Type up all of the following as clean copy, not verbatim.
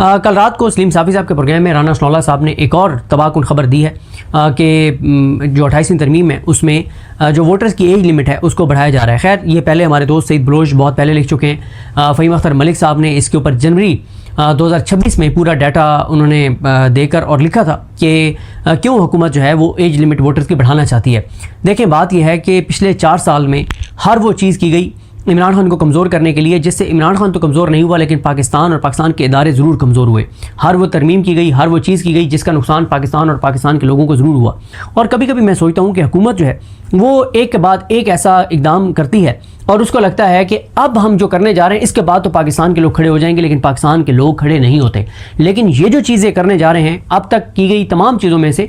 कल रात को सलीम साफ़ी साहब के प्रोग्राम में राना सनौल्लाह साहब ने एक और तबाहकुन ख़बर दी है कि जो 28वीं तरमीम है उसमें जो वोटर्स की एज लिमिट है उसको बढ़ाया जा रहा है। खैर ये पहले हमारे दोस्त सईद बलोच बहुत पहले लिख चुके हैं। फ़हीम अख्तर मलिक साहब ने इसके ऊपर जनवरी 2026 में पूरा डाटा उन्होंने देकर और लिखा था कि क्यों हुकूमत जो है वो एज लिमिट वोटर्स की बढ़ाना चाहती है। देखें बात यह है कि पिछले 4 साल में हर वो चीज़ की गई इमरान खान को कमज़ोर करने के लिए, जिससे इमरान खान तो कमज़ोर नहीं हुआ लेकिन पाकिस्तान और पाकिस्तान के इदारे ज़रूर कमज़ोर हुए। हर वो तरमीम की गई, हर वो चीज़ की गई जिसका नुकसान पाकिस्तान और पाकिस्तान के लोगों को ज़रूर हुआ। और कभी कभी मैं सोचता हूँ कि हुकूमत जो है वो एक के बाद एक ऐसा इकदाम करती है और उसको लगता है कि अब हम जो करने जा रहे हैं इसके बाद तो पाकिस्तान के लोग खड़े हो जाएंगे, लेकिन पाकिस्तान के लोग खड़े नहीं होते। लेकिन ये जो चीज़ें करने जा रहे हैं अब तक की गई तमाम चीज़ों में से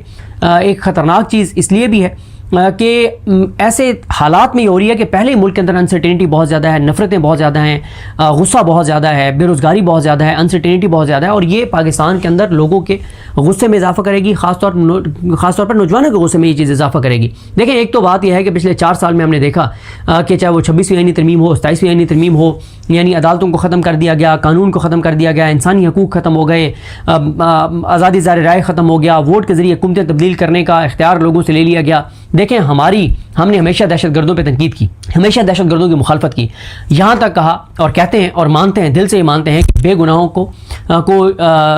एक ख़तरनाक चीज़ इसलिए भी है कि ऐसे हालात में ये हो रही है कि पहले ही मुल्क के अंदर अनसर्टेनिटी बहुत ज़्यादा है, नफ़रतें बहुत ज़्यादा हैं, गुस्सा बहुत ज़्यादा है, बेरोज़गारी बहुत ज़्यादा है, अनसर्टेनिटी बहुत ज़्यादा है। और ये पाकिस्तान के अंदर लोगों के गुस्से में इजाफा करेगी, ख़ासतौर पर नौजवानों के गुस्से में ये चीज़ इजाफा करेगी। देखें एक तो बात यह है कि पिछले 4 साल में हमने देखा कि चाहे वो 26वीं आईनी तरमीम हो, 27वीं आईनी तरमीम हो, यानी अदालतों को ख़त्म कर दिया गया, कानून को ख़त्म कर दिया गया, इंसानी हकूक़ ख़त्म हो गए, आज़ादी ज़ाहिर राय ख़त्म हो गया, वोट के ज़रिए हुकूमतें तब्दील करने का इख्तियार लोगों से ले लिया गया। देखें हमने हमेशा दहशतगर्दों पे तनकीद की, हमेशा दहशतगर्दों की मुखालफत की, यहाँ तक कहा और कहते हैं और मानते हैं, दिल से ये मानते हैं कि बेगुनाहों को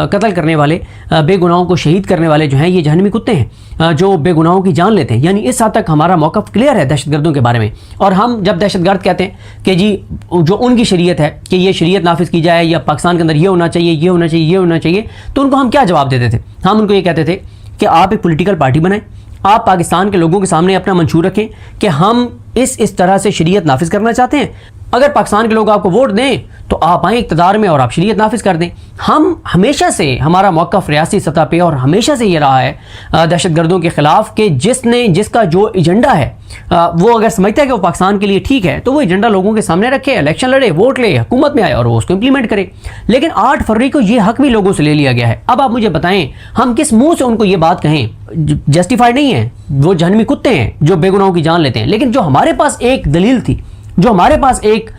कत्ल करने वाले, बेगुनाहों को शहीद करने वाले जो हैं ये जहन्नमी कुत्ते हैं जो बेगुनाहों की जान लेते हैं। यानी इस हद तक हमारा मौक़िफ़ क्लियर है दहशतगर्दों के बारे में। और हम जब दहशतगर्द कहते हैं कि जी जो उनकी शरीयत है कि ये शरीयत नाफिज की जाए या पाकिस्तान के अंदर ये होना चाहिए, ये होना चाहिए, ये होना चाहिए, तो उनको हम क्या जवाब देते थे? हम उनको ये कहते थे कि आप एक पॉलिटिकल पार्टी बनाएं, आप पाकिस्तान के लोगों के सामने अपना मंशूर रखें कि हम इस तरह से शरीयत नाफिज करना चाहते हैं। अगर पाकिस्तान के लोग आपको वोट दें तो आप आएँ इक़्तिदार में और आप शरीयत नाफिज कर दें। हम हमेशा से हमारा मौक़िफ़ रियासी सतह पे और हमेशा से ये रहा है दहशतगर्दों के ख़िलाफ़ कि जिसका जो एजेंडा है वो अगर समझता है कि वो पाकिस्तान के लिए ठीक है तो वो एजेंडा लोगों के सामने रखे, इलेक्शन लड़े, वोट ले, हुकूमत में आए और वो उसको इम्प्लीमेंट करे। लेकिन 8 फरवरी को ये हक भी लोगों से ले लिया गया है। अब आप मुझे बताएं हम किस मुंह से उनको ये बात कहें? जस्टिफाइड नहीं है, वो जहन्नमी कुत्ते हैं जो बेगुनाहों की जान लेते हैं। लेकिन जो हमारे पास एक दलील थी, जो हमारे पास एक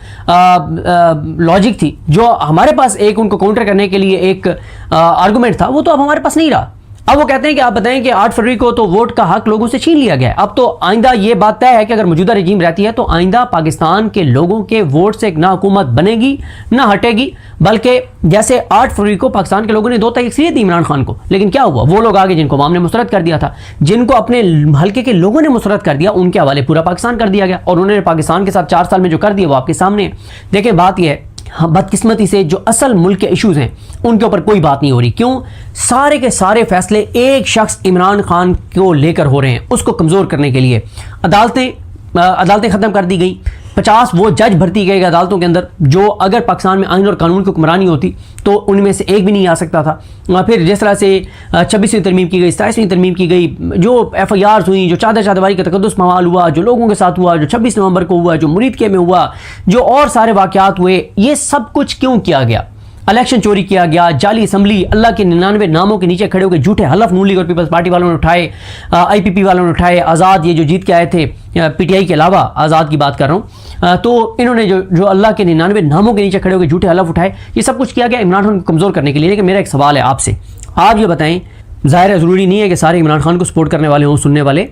लॉजिक थी, जो हमारे पास एक उनको काउंटर करने के लिए एक आर्गुमेंट था, वो तो अब हमारे पास नहीं रहा। अब वो कहते हैं कि आप बताएं कि 8 फरवरी को तो वोट का हक लोगों से छीन लिया गया है। अब तो आइंदा ये बात तय है कि अगर मौजूदा रजीम रहती है तो आइंदा पाकिस्तान के लोगों के वोट से ना हुकूमत बनेगी ना हटेगी, बल्कि जैसे 8 फरवरी को पाकिस्तान के लोगों ने 2 तारीख दी इमरान खान को, लेकिन क्या हुआ? वो लोग आगे जिनको अवाम ने मुस्तरद कर दिया था, जिनको अपने हल्के के लोगों ने मुस्तरद कर दिया, उनके हवाले पूरा पाकिस्तान कर दिया गया। और उन्होंने पाकिस्तान के साथ 4 साल में जो कर दिया वो आपके सामने है। देखें बात यह है, बदकिस्मती से जो असल मुल्क के इश्यूज हैं उनके ऊपर कोई बात नहीं हो रही। क्यों? सारे के सारे फैसले एक शख्स इमरान खान को लेकर हो रहे हैं, उसको कमज़ोर करने के लिए। अदालतें ख़त्म कर दी गई, 50 वो जज भर्ती किए गए अदालतों के अंदर जो अगर पाकिस्तान में आइन और कानून की हुक्मरानी होती तो उनमें से एक भी नहीं आ सकता था। फिर जिस तरह से 26वीं तरमीम की गई, 27वीं तरमीम की गई, जो FIRs हुई, जो चादरवारी का तकद्दुस मवाल हुआ, जो लोगों के साथ हुआ, जो 26 नवंबर को हुआ, जो मुरीदके में हुआ, जो और सारे वाक़यात हुए, ये सब कुछ क्यों किया गया? इलेक्शन चोरी किया गया, जाली असम्बली, अल्लाह के 99 नामों के नीचे खड़े होकर झूठे हलफ नून लीग और पीपल्स पार्टी वालों ने उठाए, IPP वालों ने उठाए, आज़ाद ये जो जीत के आए थे PTI के अलावा, आज़ाद की बात कर रहा हूँ, तो इन्होंने जो अल्लाह के 99 नामों के नीचे खड़े होकर झूठे हलफ उठाए, ये सब कुछ किया गया इमरान खान को कमज़ोर करने के लिए। लेकिन मेरा एक सवाल है आपसे, आप ये बताएं, ज़ाहिर है ज़रूरी नहीं है कि सारे इमरान खान को सपोर्ट करने वाले हों, सुनने वाले,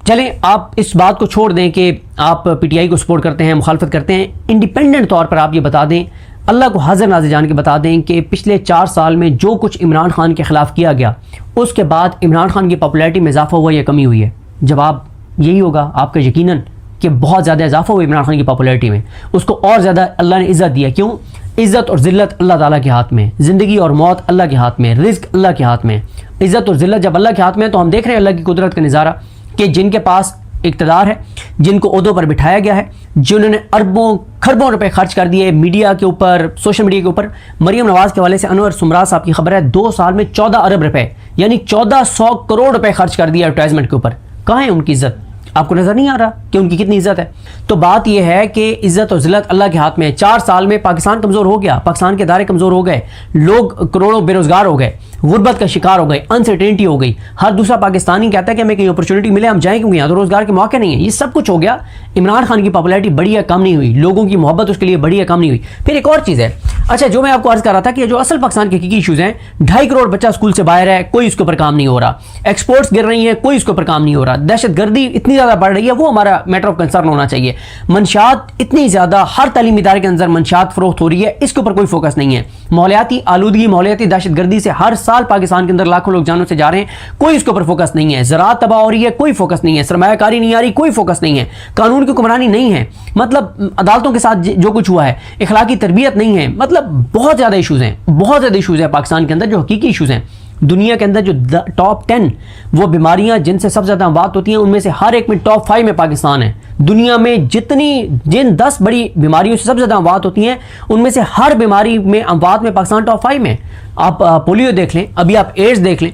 चलें आप इस बात को छोड़ दें कि आप PTI को सपोर्ट करते हैं, मुखालफत करते हैं, इंडिपेंडेंट तौर पर आप ये बता दें, अल्लाह को हाजिर नाज़िर जान के बता दें कि पिछले 4 साल में जो कुछ इमरान खान के ख़िलाफ़ किया गया उसके बाद इमरान खान की पॉपुलैरिटी में इजाफा हुआ या कमी हुई है? जवाब यही होगा आपका यकीनन कि बहुत ज़्यादा इजाफा हुआ इमरान खान की पॉपुलैरिटी में। उसको और ज़्यादा अल्लाह ने इज़्ज़त दिया। क्यों? इज़्ज़त और ज़िल्लत अल्लाह ताला के हाथ में, ज़िंदगी और मौत अल्लाह के हाथ में, रिज़्क अल्लाह के हाथ में। इज़्ज़त और ज़िल्लत जब अल्लाह के हाथ में है तो हम देख रहे हैं अल्लाह की कुदरत का नज़ारा कि जिनके पास इक़्तिदार है, जिनको ओहदों पर बिठाया गया है, जिन्होंने अरबों खरबों रुपए खर्च कर दिए मीडिया के ऊपर, सोशल मीडिया के ऊपर। मरीम नवाज़ के हवाले से अनवर सुमरा साहब की खबर है 2 साल में 14 अरब रुपए यानी 1400 करोड़ रुपए खर्च कर दिया एडवर्टाइजमेंट के ऊपर। कहाँ है उनकी इज्जत? आपको नजर नहीं आ रहा कि उनकी कितनी इज्जत है? तो बात यह है कि इज्जत और जिल्लत अल्लाह के हाथ में है। 4 साल में पाकिस्तान कमजोर हो गया, पाकिस्तान के दायरे कमजोर हो गए, लोग करोड़ों बेरोजगार हो गए, गुर्बत का शिकार हो गए, अनसर्टेनिटी हो गई। हर दूसरा पाकिस्तानी कहता है कि हमें कहीं अपॉर्चुनिटी मिले हम जाएं, क्योंकि यहाँ तो रोजगार के मौके नहीं है। ये सब कुछ हो गया। इमरान खान की पॉपुलैरिटी बढ़ी है, कम नहीं हुई। लोगों की मोहब्बत उसके लिए बढ़ी है, कम नहीं हुई। फिर एक और चीज़ है, अच्छा, जो मैं आपको अर्ज कर रहा था कि जो असल पाकिस्तान के हकीकी इशूज़ हैं, 2.5 करोड़ बच्चा स्कूल से बाहर है, कोई उसके ऊपर काम नहीं हो रहा। एक्सपोर्ट्स गिर रही हैं, कोई उसके ऊपर काम नहीं हो रहा। दहशतगर्दी इतनी ज़्यादा बढ़ रही है, वो हमारा मैटर ऑफ कंसर्न होना चाहिए। मंशात इतनी ज़्यादा, हर तालीमी इदारे के अंदर मंशात फरोख्त हो रही है, इसके ऊपर कोई फोकस नहीं है। माहौलियाती आलूदगी, माहौलियाती दहशतगर्दी से हर साल पाकिस्तान के अंदर लाखों लोग जानों से जा रहे हैं, कोई इसके ऊपर फोकस नहीं है। ज़राअत तबाह हो रही है, कोई फोकस नहीं है। सरमायाकारी नहीं आ रही, कोई फोकस नहीं है। कानून की हुक्मरानी नहीं है, मतलब अदालतों के साथ जो कुछ हुआ है, इखलाकी तरबियत नहीं है, मतलब बहुत ज़्यादा इशूज़ हैं, बहुत ज़्यादा इशूज़ हैं पाकिस्तान के अंदर जो हकीकी इशूज़ हैं। दुनिया के अंदर जो टॉप 10 वो बीमारियां जिनसे सबसे ज़्यादा बात होती हैं, उनमें से हर एक में टॉप 5 में पाकिस्तान है। दुनिया में जिन 10 बड़ी बीमारियों से सबसे ज़्यादा बात होती हैं, उनमें से हर बीमारी में अमवात में पाकिस्तान टॉप 5 में। आप पोलियो देख लें, अभी आप एड्स देख लें,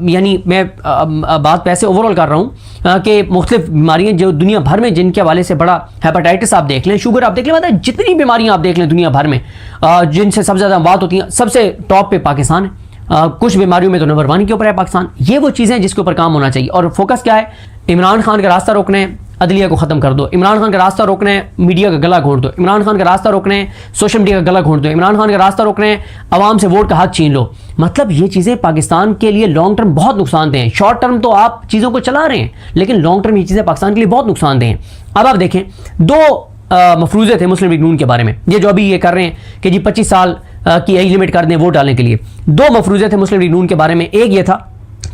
यानी मैं बात पैसे ओवरऑल कर रहा हूँ कि मुख्तलिफ बीमारियाँ जो दुनिया भर में जिनके हवाले से बड़ा, हेपेटाइटिस आप देख लें, शुगर आप देख लें, मतलब जितनी बीमारियाँ आप देख लें दुनिया भर में जिनसे सबसे ज़्यादा बात होती हैं, सबसे टॉप पे पाकिस्तान है। कुछ बीमारियों में तो नंबर 1 के ऊपर है पाकिस्तान। ये वो चीज़ें जिसके ऊपर काम होना चाहिए। और फोकस क्या है? इमरान खान का रास्ता रोकना है, अदलिया को ख़त्म कर दो। इमरान खान का रास्ता रोकना है, मीडिया का गला घोंट दो। इमरान खान का रास्ता रोकना है, सोशल मीडिया का गला घोंट दो। इमरान खान का रास्ता रोकना है, आवाम से वोट का हक छीन लो। मतलब ये चीज़ें पाकिस्तान के लिए लॉन्ग टर्म बहुत नुकसानदेह हैं। शॉर्ट टर्म तो आप चीज़ों को चला रहे हैं, लेकिन लॉन्ग टर्म ये चीज़ें पाकिस्तान के लिए बहुत नुकसानदेह हैं। अब आप देखें, 2 मफरूज़े थे मुस्लिम लीग नून के बारे में, ये जो अभी ये कर रहे हैं कि जी 25 साल की एज लिमिट कर दें वोट डालने के लिए। 2 मफरूज़े थे मुस्लिम लीग नून के बारे में। एक ये था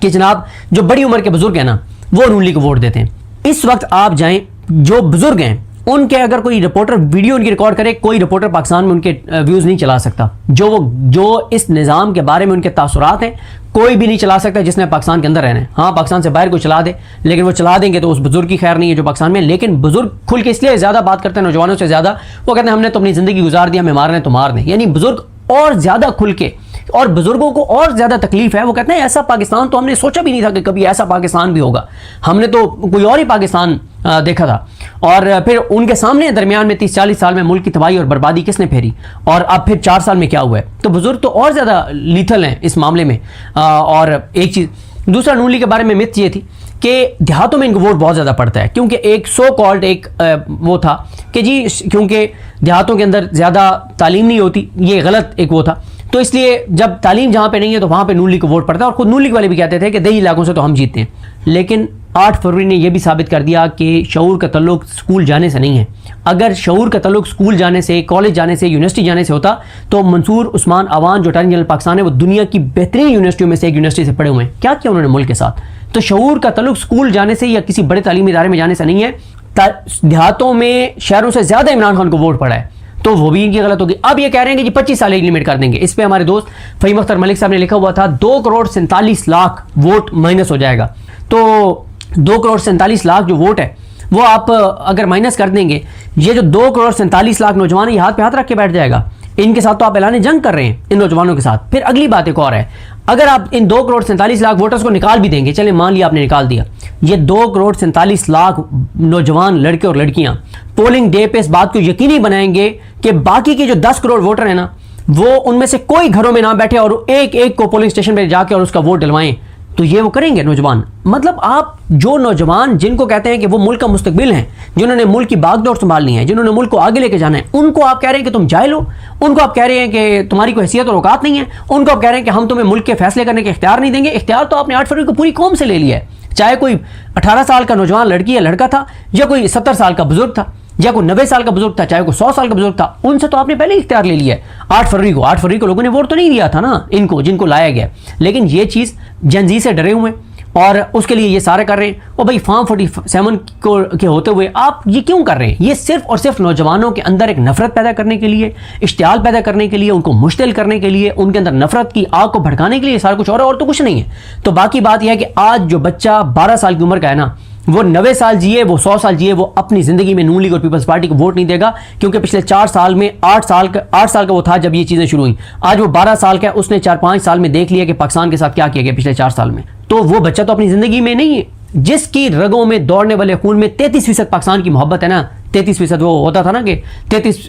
कि जनाब जो बड़ी उम्र के बुजुर्ग हैं ना, वो नून लीग को वोट देते हैं। इस वक्त आप जाएं, जो बुजुर्ग हैं उनके अगर कोई रिपोर्टर वीडियो उनकी रिकॉर्ड करे, कोई रिपोर्टर पाकिस्तान में उनके व्यूज़ नहीं चला सकता। जो इस निज़ाम के बारे में उनके तासुरात हैं, कोई भी नहीं चला सकता जिसने पाकिस्तान के अंदर रहना है। हाँ, पाकिस्तान से बाहर कोई चला दे, लेकिन वो चला देंगे तो उस बुजुर्ग की खैर नहीं है जो पाकिस्तान में। लेकिन बुजुर्ग खुल के इसलिए ज़्यादा बात करते हैं नौजवानों से ज़्यादा, वो कहते हैं हमने तो अपनी ज़िंदगी गुजार दी, हमें मारने तो मार दें। यानी बुजुर्ग और ज़्यादा खुल के, और बुजुर्गों को और ज़्यादा तकलीफ है। वो कहते हैं ऐसा पाकिस्तान तो हमने सोचा भी नहीं था कि कभी ऐसा पाकिस्तान भी होगा, हमने तो कोई और ही पाकिस्तान देखा था। और फिर उनके सामने दरमियान में 30-40 साल में मुल्क की तबाही और बर्बादी किसने फेरी, और अब फिर 4 साल में क्या हुआ है। तो बुजुर्ग तो और ज़्यादा लीथल हैं इस मामले में। और एक चीज़ दूसरा, नून लीग के बारे में मिथ ये थी कि देहातों में इनको वोट बहुत ज़्यादा पड़ता है, क्योंकि एक सो कॉल्ड एक वो था कि जी क्योंकि देहातों के अंदर ज़्यादा तालीम नहीं होती, ये गलत एक वो था। तो इसलिए जब तालीम जहाँ पे नहीं है तो वहाँ पे नून लीग को वोट पड़ता है। और खुद नून लीग वाले भी कहते थे कि देही इलाकों से तो हम जीतते हैं। लेकिन 8 फरवरी ने यह भी साबित कर दिया कि शऊर का तल्लुक स्कूल जाने से नहीं है। अगर शऊर का तल्लुक स्कूल जाने से, कॉलेज जाने से, यूनिवर्सिटी जाने से होता तो मंसूर उस्मान अवान जो अटॉर्नी जनरल पाकिस्तान है, वो दुनिया की बेहतरीन यूनिवर्सिटियों में से एक यूनिवर्सिटी से पढ़े हुए हैं। क्या किया उन्होंने मुल्क के साथ? तो शऊर का तल्लुक स्कूल जाने से या किसी बड़े तालीमी इदारे में जाने से नहीं है। देहातों में, शहरों से ज़्यादा इमरान खान को वोट पड़ा है, तो वो भी इनकी गलत होगी। अब ये कह रहे हैं कि जी 25 साल एज लिमिट कर देंगे। इस पे हमारे दोस्त फ़हीम अख्तर मलिक साहब ने लिखा हुआ था 2 करोड़ 47 लाख वोट माइनस हो जाएगा। तो 2 करोड़ 47 लाख जो वोट है वो आप अगर माइनस कर देंगे, ये जो 2 करोड़ 47 लाख नौजवान ये हाथ पे हाथ रख के बैठ जाएगा। इनके साथ तो आप ऐलान जंग कर रहे हैं इन नौजवानों के साथ। फिर अगली बात एक और है, अगर आप इन 2 करोड़ 47 लाख वोटर्स को निकाल भी देंगे, चले मान लिया आपने निकाल दिया, ये 2 करोड़ 47 लाख नौजवान लड़के और लड़कियां पोलिंग डे पे इस बात को यकीनी बनाएंगे कि बाकी के जो 10 करोड़ वोटर हैं ना, वो उनमें से कोई घरों में ना बैठे और एक एक को पोलिंग स्टेशन पर जाके और उसका वोट डलवाएं। तो ये वो करेंगे नौजवान। मतलब आप जो नौजवान जिनको कहते हैं कि वो मुल्क का मुस्तकबिल हैं, जिन्होंने मुल्क की बागडोर संभालनी है, जिन्होंने मुल्क को आगे लेके जाना है, उनको आप कह रहे हैं कि तुम जाहिल हो, उनको आप कह रहे हैं कि तुम्हारी कोई हैसियत और औकात नहीं है, उनको आप कह रहे हैं कि हम तुम्हें मुल्क के फैसले करने के इख्तियार नहीं देंगे। इख्तियार तो आपने 8 फरवरी को पूरी कौम से ले लिया है, चाहे कोई 18 साल का नौजवान लड़की या लड़का था, या कोई 70 साल का बुजुर्ग था, या कोई 90 साल का बुजुर्ग था, चाहे कोई 100 साल का बुजुर्ग था, उनसे तो आपने पहले ही इख्तियार ले लिया है। 8 फरवरी को लोगों ने वोट तो नहीं दिया था ना इनको, जिनको लाया गया। लेकिन ये चीज़ जनजी से डरे हुए और उसके लिए ये सारे कर रहे हैं। और भाई फॉर्म 47 के होते हुए आप ये क्यों कर रहे हैं? ये सिर्फ और सिर्फ नौजवानों के अंदर एक नफरत पैदा करने के लिए, इश्तियाल पैदा करने के लिए, उनको मुश्तिल करने के लिए, उनके अंदर नफरत की आग को भड़काने के लिए सारा कुछ और तो कुछ नहीं है। तो बाकी बात यह है कि आज जो बच्चा 12 साल की उम्र का है ना, वो 90 साल जिए, वो 100 साल जिए, वो अपनी जिंदगी में नून लीग और पीपल्स पार्टी को वोट नहीं देगा, क्योंकि पिछले 4 साल में 8 साल का वो था जब ये चीजें शुरू हुई। आज वो 12 साल का है, उसने 4-5 साल में देख लिया कि पाकिस्तान के साथ क्या किया गया पिछले 4 साल में। तो वो बच्चा तो अपनी जिंदगी में नहीं जिसकी रगों में दौड़ने वाले खून में 33% पाकिस्तान की मोहब्बत है ना, 33%, वो होता था ना कि 33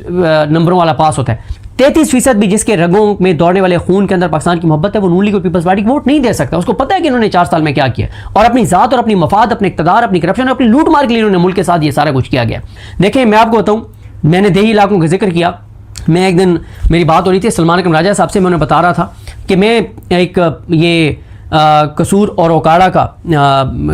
नंबरों वाला पास होता है, 33% भी जिसके रगों में दौड़ने वाले खून के अंदर पाकिस्तान की मोहब्बत है, वो नून लीग और पीपल्स पार्टी को वोट नहीं दे सकता। उसको पता है कि इन्होंने 4 साल में क्या किया, और अपनी जात और अपनी मफाद, अपने इक़्तिदार, अपनी करप्शन, अपनी लूट मार के लिए इन्होंने मुल्क के साथ ये सारा कुछ किया गया। देखिए मैं आपको बताऊं, मैंने देही इलाकों का जिक्र किया। मैं एक दिन मेरी बात हो रही थी सलमान अकरम राजा साहब से, मैं उन्हें बता रहा था कि मैं एक ये कसूर और ओकाड़ा का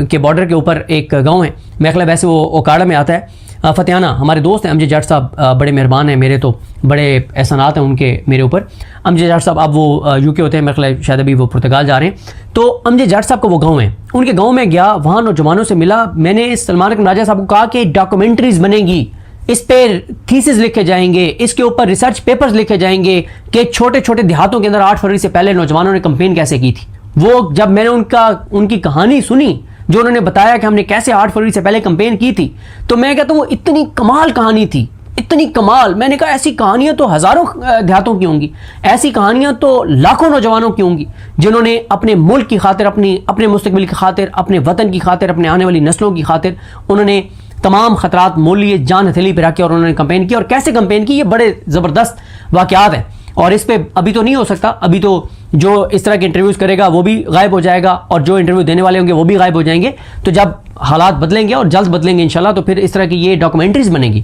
के बॉर्डर के ऊपर एक गांव है, मेरे ख्याल वैसे वो ओकाड़ा में आता है, फतियाना। हमारे दोस्त हैं अमजद जट साहब, बड़े मेहरबान हैं, मेरे तो बड़े एहसानात हैं उनके मेरे ऊपर। अमजद जट साहब अब वो यूके होते हैं, मेरे ख्याल शायद अभी वो पुर्तगाल जा रहे हैं। तो अमजद जट साहब का वो गाँव है, उनके गाँव में गया, वहाँ नौजवानों से मिला। मैंने सलमान अकरम राजा साहब को कहा कि डॉक्यूमेंट्रीज बनेंगी, इस पे थीसिस लिखे जाएंगे, इसके ऊपर रिसर्च पेपर्स लिखे जाएंगे कि छोटे छोटे देहातों के अंदर 8 फरवरी से पहले नौजवानों ने कंपेन कैसे की थी। वो जब मैंने उनकी कहानी सुनी, जो उन्होंने बताया कि हमने कैसे 8 फरवरी से पहले कंपेन की थी, तो मैं कहता हूँ वो इतनी कमाल कहानी थी, इतनी कमाल। मैंने कहा ऐसी कहानियां तो हज़ारों देहातों की होंगी, ऐसी कहानियां तो लाखों नौजवानों की होंगी जिन्होंने अपने मुल्क की खातिर, अपने मुस्तकबिल की खातिर, अपने वतन की खातिर, अपने आने वाली नस्लों की खातिर उन्होंने तमाम खतरात मोल लिए, जान हथेली पर रख के, और उन्होंने कंपेन की। और कैसे कंपेन की, ये बड़े ज़बरदस्त वाक़यात हैं। और इस पे अभी तो नहीं हो सकता, अभी तो जो इस तरह के इंटरव्यूज़ करेगा वो भी गायब हो जाएगा, और जो इंटरव्यू देने वाले होंगे वो भी गायब हो जाएंगे। तो जब हालात बदलेंगे और जल्द बदलेंगे इंशाल्लाह, तो फिर इस तरह की ये डॉक्यूमेंट्रीज बनेगी।